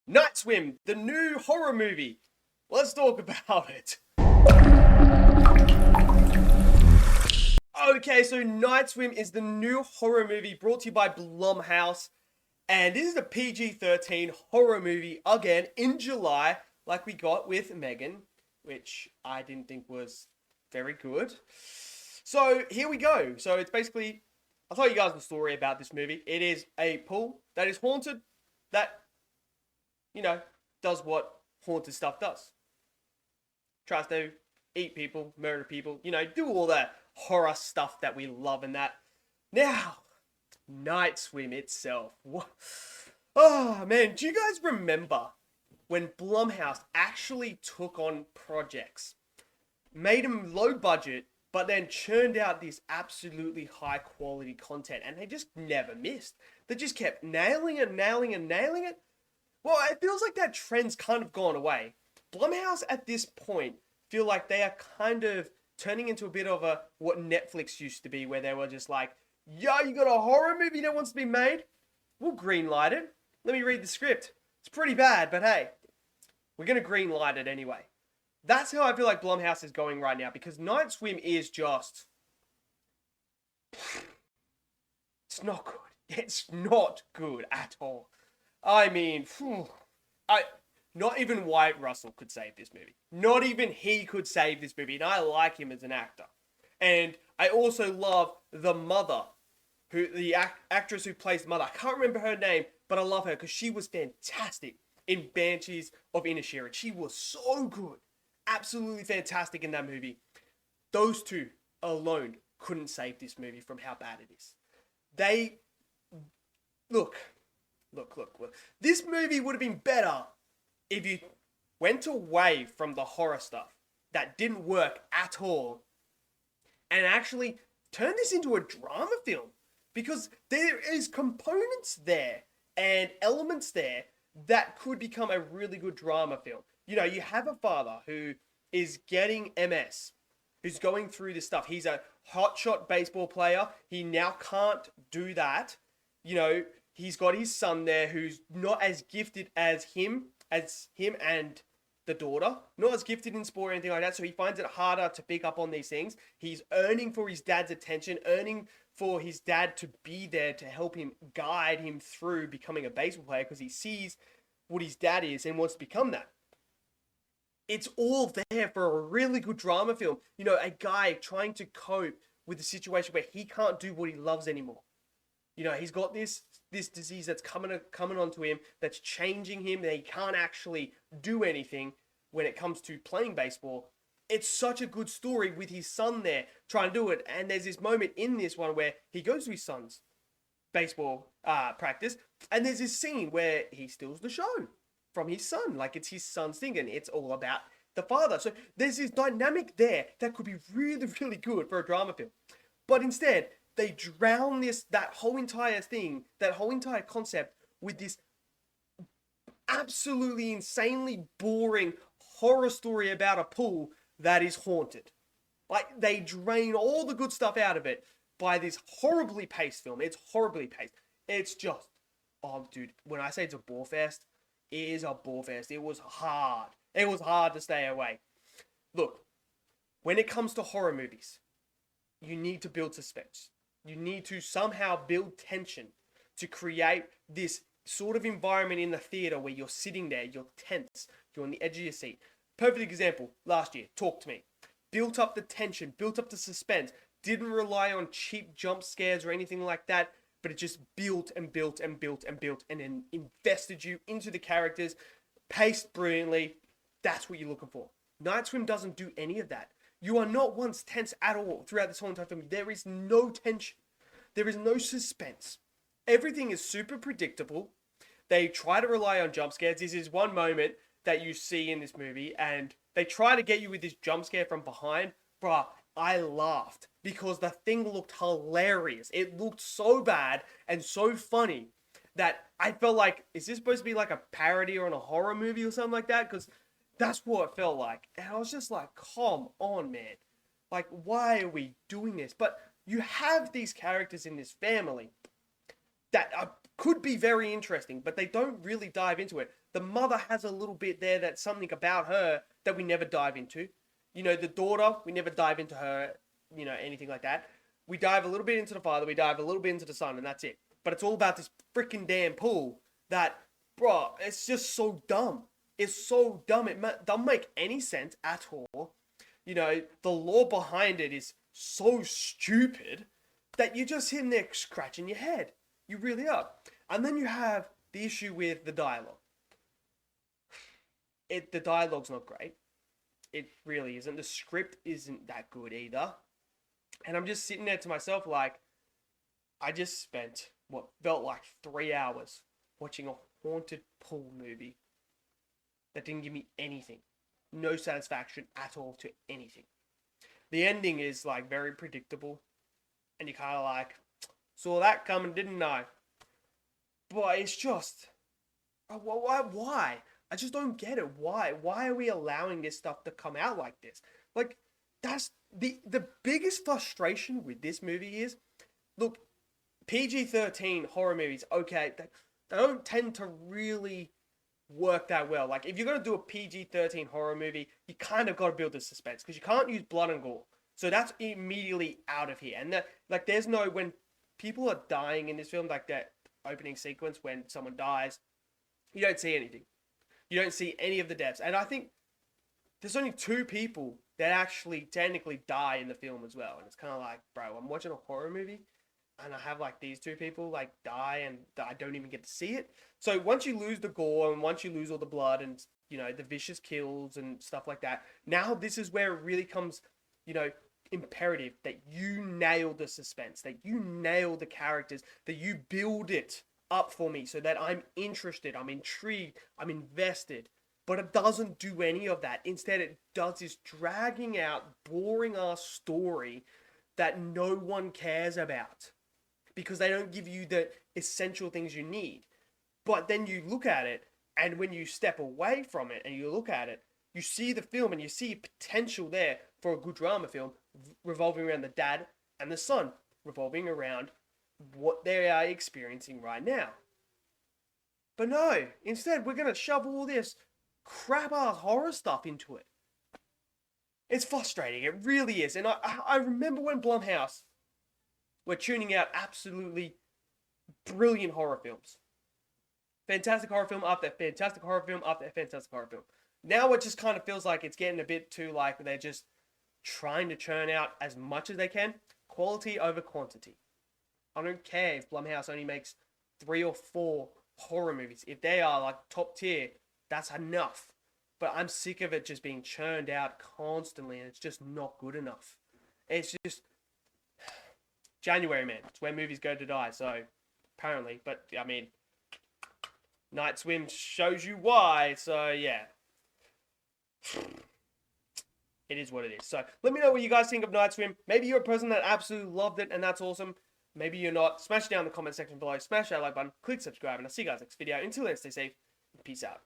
Night Swim, the new horror movie. Let's talk about it. Okay, so Night Swim is the new horror movie brought to you by Blumhouse. And this is a PG-13 horror movie again in July, like we got with Megan, which I didn't think was very good. So here we go. So it's basically, I'll tell you guys the story about this movie. It is a pool that is haunted that, does what haunted stuff does. Tries to eat people, murder people, do all that horror stuff that we love and that. Now, Night Swim itself. What? Oh man, do you guys remember when Blumhouse actually took on projects, made them low budget, but then churned out this absolutely high quality content and they just never missed? They just kept nailing it, nailing it, nailing it. Well, it feels like that trend's kind of gone away. Blumhouse at this point feel like they are kind of turning into a bit of a what Netflix used to be, where they were just like, yo, you got a horror movie that wants to be made? We'll greenlight it. Let me read the script. It's pretty bad, but hey, we're going to greenlight it anyway. That's how I feel like Blumhouse is going right now, because Night Swim is just... It's not good. It's not good at all. I mean, not even Wyatt Russell could save this movie. Not even he could save this movie, and I like him as an actor. And I also love the mother, the actress who plays the mother. I can't remember her name, but I love her because she was fantastic in Banshees of Inisherin. She was so good. Absolutely fantastic in that movie. Those two alone couldn't save this movie from how bad it is. Look. This movie would have been better if you went away from the horror stuff that didn't work at all and actually turned this into a drama film, because there is components there and elements there that could become a really good drama film. You have a father who is getting MS, who's going through this stuff. He's a hotshot baseball player. He now can't do that. He's got his son there who's not as gifted as him and the daughter. Not as gifted in sport or anything like that, so he finds it harder to pick up on these things. He's earning for his dad's attention, earning for his dad to be there to help him, guide him through becoming a baseball player, because he sees what his dad is and wants to become that. It's all there for a really good drama film. A guy trying to cope with a situation where he can't do what he loves anymore. He's got this disease that's coming onto him, that's changing him, that he can't actually do anything when it comes to playing baseball. It's such a good story with his son there trying to do it. And there's this moment in this one where he goes to his son's baseball practice, and there's this scene where he steals the show from his son. Like, it's his son's thing, and it's all about the father. So there's this dynamic there that could be really, really good for a drama film. But instead, they drown that whole entire thing, that whole entire concept, with this absolutely insanely boring horror story about a pool that is haunted. Like, they drain all the good stuff out of it by this horribly paced film. It's horribly paced. It's just, oh dude, when I say it's a bore fest, it is a bore fest. It was hard. It was hard to stay away. Look, when it comes to horror movies, you need to build suspense. You need to somehow build tension to create this sort of environment in the theater where you're sitting there, you're tense, you're on the edge of your seat. Perfect example, last year, Talk to Me. Built up the tension, built up the suspense, didn't rely on cheap jump scares or anything like that, but it just built and built and built and built and then invested you into the characters, paced brilliantly. That's what you're looking for. Night Swim doesn't do any of that. You are not once tense at all throughout this whole entire film. There is no tension. There is no suspense. Everything is super predictable. They try to rely on jump scares. This is one moment that you see in this movie, and they try to get you with this jump scare from behind. Bruh, I laughed because the thing looked hilarious. It looked so bad and so funny that I felt like, is this supposed to be like a parody or in a horror movie or something like that? Because that's what it felt like. And I was just like, come on, man. Like, why are we doing this? But you have these characters in this family that could be very interesting, but they don't really dive into it. The mother has a little bit there that's something about her that we never dive into. You know, the daughter, we never dive into her, you know, anything like that. We dive a little bit into the father, we dive a little bit into the son, and that's it. But it's all about this freaking damn pool that, bro, it's just so dumb. It's so dumb. It doesn't make any sense at all. You know, the law behind it is so stupid that you're just sitting there scratching your head. You really are. And then you have the issue with the dialogue. The dialogue's not great. It really isn't. The script isn't that good either. And I'm just sitting there to myself like, I just spent what felt like 3 hours watching a haunted pool movie that didn't give me anything. No satisfaction at all to anything. The ending is like very predictable. And you're kind of like, saw that coming, didn't I? But it's just, why? I just don't get it. Why? Why are we allowing this stuff to come out like this? Like, that's the biggest frustration with this movie is, look, PG-13 horror movies, okay, they don't tend to really work that well. Like, if you're going to do a PG-13 horror movie, you kind of got to build the suspense, because you can't use blood and gore. So that's immediately out of here. And like, there's no, when people are dying in this film, like that opening sequence when someone dies, you don't see anything. You don't see any of the deaths. And I think there's only 2 people that actually technically die in the film as well. And it's kind of like, bro, I'm watching a horror movie and I have like these 2 people like die and I don't even get to see it. So once you lose the gore and once you lose all the blood and, you know, the vicious kills and stuff like that, now this is where it really comes, you know, imperative that you nail the suspense, that you nail the characters, that you build it up for me so that I'm interested, I'm intrigued, I'm invested. But it doesn't do any of that. Instead, it does this dragging out, boring ass story that no one cares about because they don't give you the essential things you need. But then you look at it, and when you step away from it and you look at it, you see the film and you see potential there for a good drama film revolving around the dad and the son, revolving around what they are experiencing right now. But no, instead we're going to shove all this crap-ass horror stuff into it. It's frustrating, it really is. And I remember when Blumhouse were tuning out absolutely brilliant horror films. Fantastic horror film after fantastic horror film after fantastic horror film. Now it just kind of feels like it's getting a bit too like they're just trying to churn out as much as they can. Quality over quantity. I don't care if Blumhouse only makes 3 or 4 horror movies. If they are like top tier, that's enough. But I'm sick of it just being churned out constantly and it's just not good enough. It's just January, man. It's where movies go to die, so apparently. But I mean, Night Swim shows you why, so yeah. It is what it is. So let me know what you guys think of Night Swim. Maybe you're a person that absolutely loved it and that's awesome. Maybe you're not. Smash it down in the comment section below. Smash that like button. Click subscribe. And I'll see you guys next video. Until then, stay safe. Peace out.